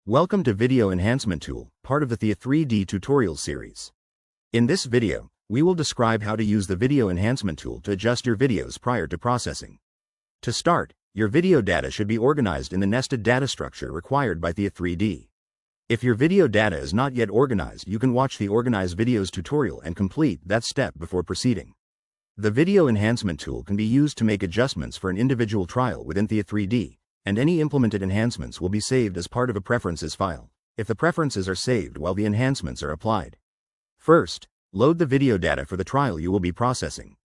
Welcome to Video Enhancement Tool, part of the Theia 3D tutorial series. In this video, we will describe how to use the Video Enhancement Tool to adjust your videos prior to processing. To start, your video data should be organized in the nested data structure required by Theia 3D. If your video data is not yet organized, you can watch the Organize Videos tutorial and complete that step before proceeding. The Video Enhancement Tool can be used to make adjustments for an individual trial within Theia 3D. And any implemented enhancements will be saved as part of a preferences file, if the preferences are saved while the enhancements are applied. First, load the video data for the trial you will be processing.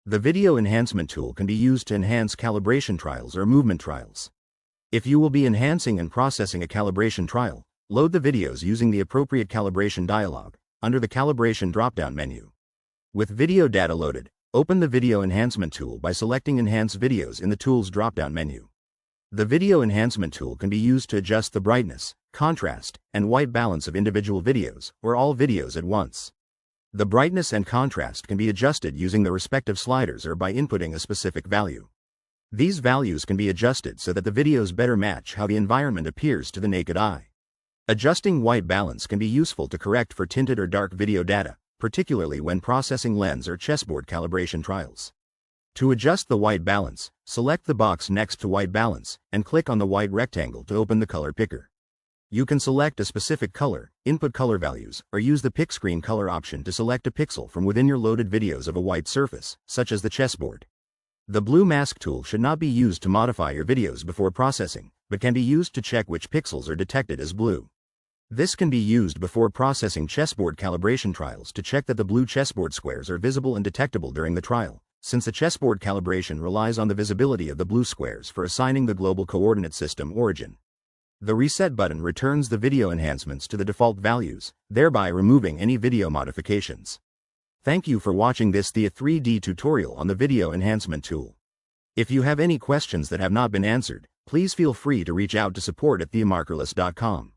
The Video Enhancement Tool can be used to enhance calibration trials or movement trials. If you will be enhancing and processing a calibration trial, load the videos using the appropriate calibration dialog, under the Calibration drop-down menu. With video data loaded, open the Video Enhancement Tool by selecting Enhance Videos in the Tools drop-down menu. The Video Enhancement Tool can be used to adjust the brightness, contrast, and white balance of individual videos, or all videos at once. The brightness and contrast can be adjusted using the respective sliders or by inputting a specific value. These values can be adjusted so that the videos better match how the environment appears to the naked eye. Adjusting white balance can be useful to correct for tinted or dark video data, particularly when processing lens or chessboard calibration trials. To adjust the white balance, select the box next to white balance, and click on the white rectangle to open the color picker. You can select a specific color, input color values, or use the Pick Screen Color option to select a pixel from within your loaded videos of a white surface, such as the chessboard. The Blue Mask tool should not be used to modify your videos before processing, but can be used to check which pixels are detected as blue. This can be used before processing chessboard calibration trials to check that the blue chessboard squares are visible and detectable during the trial, since the chessboard calibration relies on the visibility of the blue squares for assigning the global coordinate system origin. The Reset button returns the video enhancements to the default values, thereby removing any video modifications. Thank you for watching this Theia 3D tutorial on the Video Enhancement Tool. If you have any questions that have not been answered, please feel free to reach out to support@theiamarkerless.com.